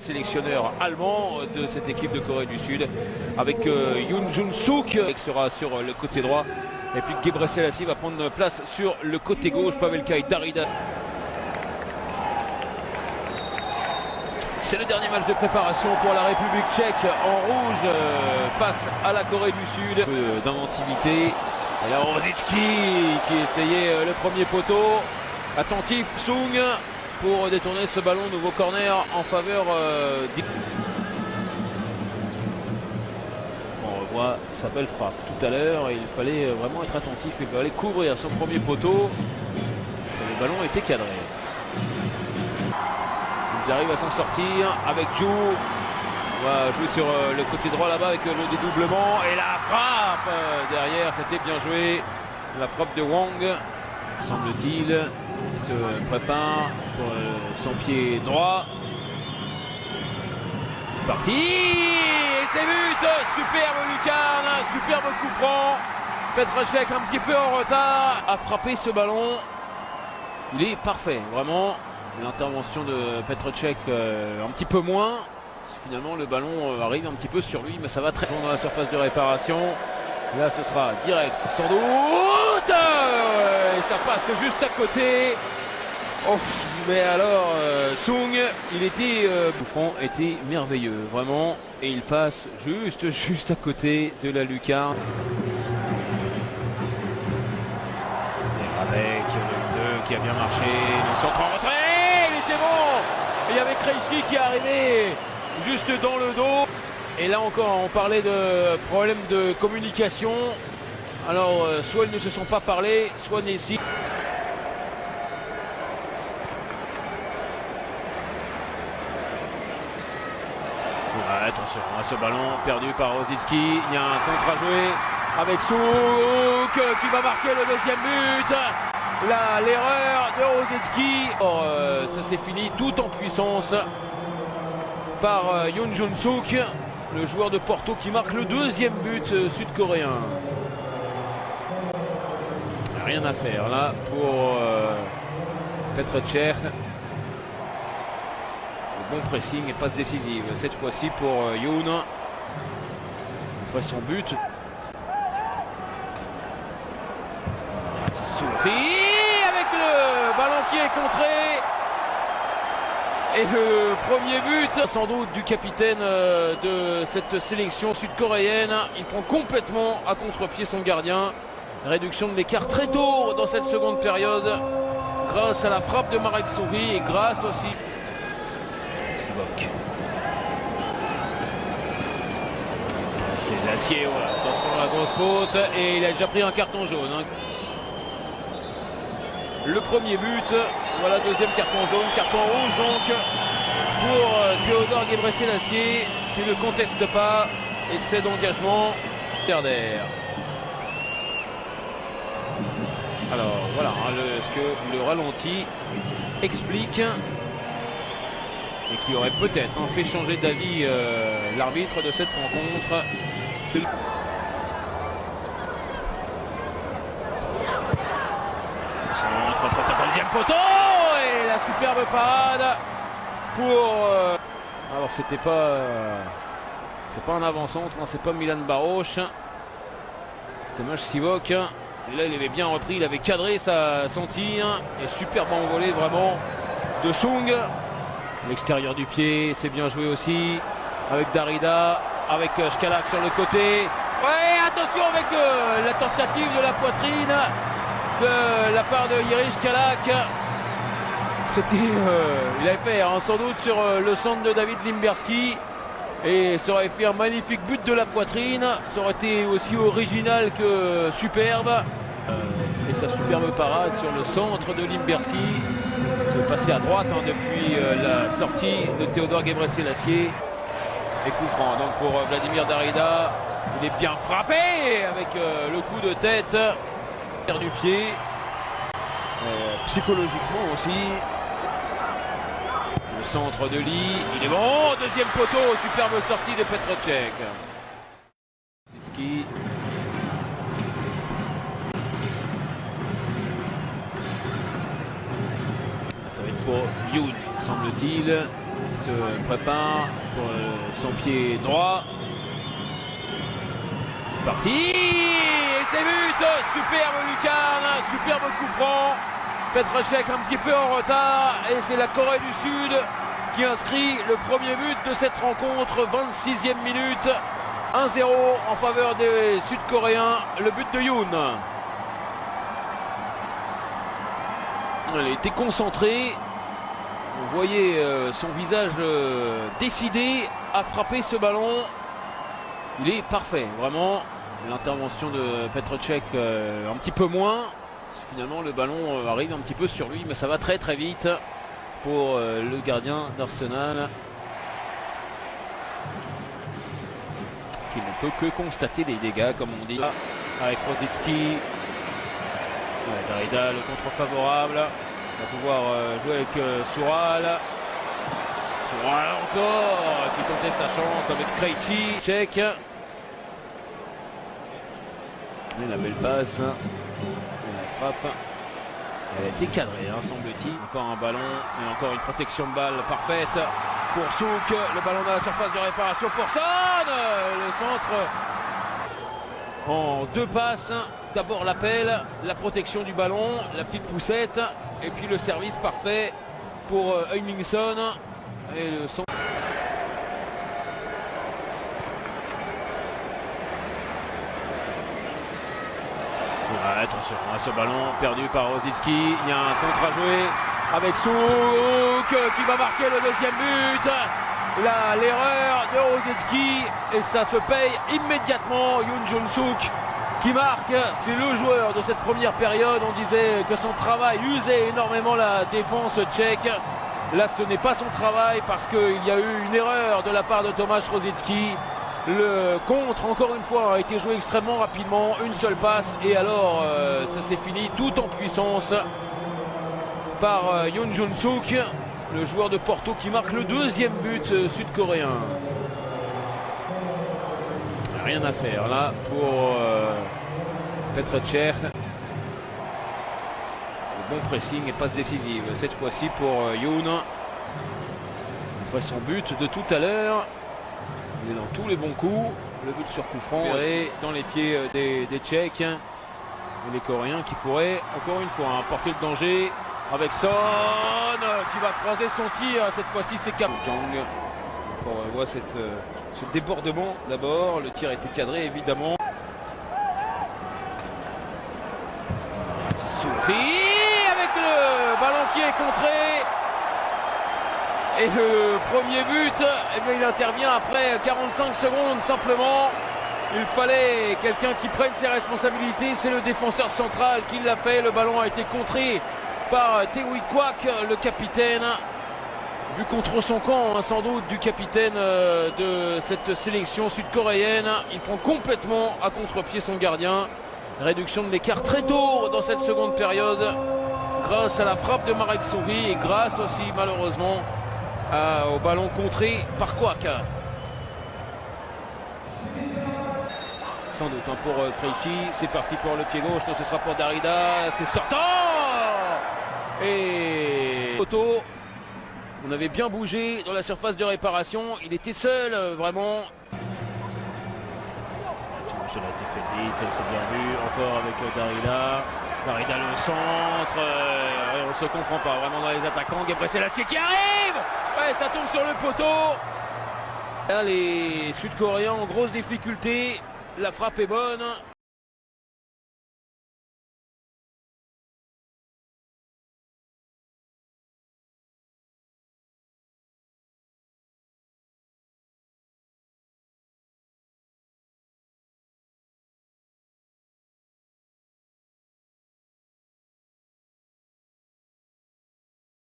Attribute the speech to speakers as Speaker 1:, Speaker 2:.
Speaker 1: sélectionneur allemand de cette équipe de Corée du Sud, avec Yoon Jun-suk qui sera sur le côté droit, et puis Gebre Selassie va prendre place sur le côté gauche. Pavel Kai, Darida. C'est le dernier match de préparation pour la République tchèque en rouge face à la Corée du Sud. Un peu d'inventivité. Et là, Rosicki qui essayait le premier poteau. Attentif, Sung pour détourner ce ballon. Nouveau corner en faveur On revoit sa belle frappe tout à l'heure. Il fallait vraiment être attentif. Il fallait couvrir son premier poteau. Parce que le ballon était cadré. Ils arrivent à s'en sortir avec Ju. On va jouer sur le côté droit là-bas avec le dédoublement. Et la frappe derrière, c'était bien joué. La frappe de Wang, semble-t-il, se prépare pour son pied droit. C'est parti. Et c'est but. Superbe lucarne, superbe coup franc. Petracek un petit peu en retard a frappé ce ballon. Il est parfait, vraiment. L'intervention de Petracek un petit peu moins. Finalement le ballon arrive un petit peu sur lui, mais ça va très loin dans la surface de réparation. Là ce sera direct sans doute. Et ça passe juste à côté. Oh, mais alors Sung, il était Bouffon était merveilleux vraiment, et il passe juste à côté de la lucarne. Et avec le 2 qui a bien marché, le centre en retrait. Il y avait Krejci qui est arrivé juste dans le dos. Et là encore, on parlait de problèmes de communication. Alors, soit ils ne se sont pas parlé, soit Nessie. Attention à ce ballon perdu par Rosicki. Il y a un contre à jouer avec Souk qui va marquer le deuxième but. Là, l'erreur de Rosicki. Ça s'est fini tout en puissance par Yoon Jun-suk, le joueur de Porto qui marque le deuxième but sud-coréen. Rien à faire là pour Petracek. Le bon pressing et passe décisive cette fois-ci pour Yoon. Après son but. Souris avec le ballon qui est contré. Et le premier but, sans doute, du capitaine de cette sélection sud-coréenne. Il prend complètement à contre-pied son gardien. Réduction de l'écart très tôt dans cette seconde période, grâce à la frappe de Marek Souris et grâce aussi Sivok. C'est l'acier, voilà. Attention à la grosse faute, et il a déjà pris un carton jaune. Le premier but, voilà, deuxième carton jaune, carton rouge donc pour Théodore Gebre Selassie qui ne conteste pas, excès d'engagement. Alors voilà ce que le ralenti explique et qui aurait peut-être fait changer d'avis l'arbitre de cette rencontre. Deuxième poteau et la superbe parade pour alors c'est pas un avant-centre, c'est pas Milan Baroš, dommage Sivok. Et là il avait bien repris, il avait cadré son tir, et superbe envolée vraiment de Sung. L'extérieur du pied, c'est bien joué aussi avec Darida, avec Škalák sur le côté. Ouais, attention avec la tentative de la poitrine de la part de Jiří Škalák. Il avait fait sans doute sur le centre de David Limberski, et ça aurait fait un magnifique but de la poitrine. Ça aurait été aussi original que superbe. Et sa superbe parade sur le centre de Limberski, qui est passé à droite depuis la sortie de Théodore Gebre Selassie. Et coup franc donc pour Vladimir Darida. Il est bien frappé avec le coup de tête du pied. Psychologiquement aussi. Le centre de Lee, il est bon. Deuxième poteau, superbe sortie de Petracek. Ça va être pour Yoon, semble-t-il. se prépare pour son pied droit. C'est parti et c'est but. Superbe lucarne, superbe coup franc. Petreček un petit peu en retard et c'est la Corée du Sud qui inscrit le premier but de cette rencontre. 26e minute, 1-0 en faveur des Sud-Coréens, le but de Yoon. Elle était concentrée, on voyait son visage décidé à frapper ce ballon. Il est parfait, vraiment. L'intervention de Petreček un petit peu moins. Finalement le ballon arrive un petit peu sur lui, mais ça va très très vite pour le gardien d'Arsenal, qui ne peut que constater les dégâts, comme on dit, avec Rosický. Darida, le contre favorable, va pouvoir jouer avec Soural. Soural encore qui tentait sa chance avec Krejci. Tchèque. Et la belle passe. Et la frappe. Elle a été cadrée, hein, semble-t-il. Encore un ballon et encore une protection de balle parfaite pour Souk. Le ballon dans la surface de réparation pour Son. Le centre en deux passes. D'abord l'appel, la protection du ballon, la petite poussette et puis le service parfait pour Heung-min Son. Et le son. Attention à ce ballon perdu par Rosický. Il y a un contre à jouer avec Souk qui va marquer le deuxième but. L'erreur de Rosický et ça se paye immédiatement. Yoon Jun-suk qui marque, c'est le joueur de cette première période. On disait que son travail usait énormément la défense tchèque. Là ce n'est pas son travail parce qu'il y a eu une erreur de la part de Tomáš Rosický. Le contre encore une fois a été joué extrêmement rapidement, une seule passe et alors ça s'est fini tout en puissance par Yoon Jun-suk, le joueur de Porto qui marque le deuxième but sud-coréen. Rien à faire là pour Petreček. Le bon pressing et passe décisive cette fois-ci pour Yoon. Après son but de tout à l'heure, il est dans tous les bons coups. Le but sur coup franc et dans les pieds des Tchèques et les Coréens qui pourraient encore une fois porter le danger avec Son qui va croiser son tir. Cette fois-ci c'est Kam Jong. On voit ce débordement d'abord. Le tir a été cadré évidemment. Souris avec le ballon qui est contré. Et le premier but, eh bien, il intervient après 45 secondes simplement. Il fallait quelqu'un qui prenne ses responsabilités. C'est le défenseur central qui l'a fait. Le ballon a été contré par Tae-Wi Kwak, le capitaine. But contre son camp, hein, sans doute, du capitaine de cette sélection sud-coréenne. Il prend complètement à contre-pied son gardien. Réduction de l'écart très tôt dans cette seconde période. Grâce à la frappe de Marek Souris et grâce aussi malheureusement au ballon contré par Kwak. Sans doute hein, pour Krejci. C'est parti pour le pied gauche. Non, ce sera pour Darida. C'est sortant. Et Otto. On avait bien bougé dans la surface de réparation. Il était seul, vraiment. Ça a été fait vite, c'est bien vu. Encore avec Darida. Darida le centre. On ne se comprend pas vraiment dans les attaquants. Gebrselassie qui arrive. Ouais, ça tombe sur le poteau. Là, les Sud-Coréens en grosse difficulté. La frappe est bonne.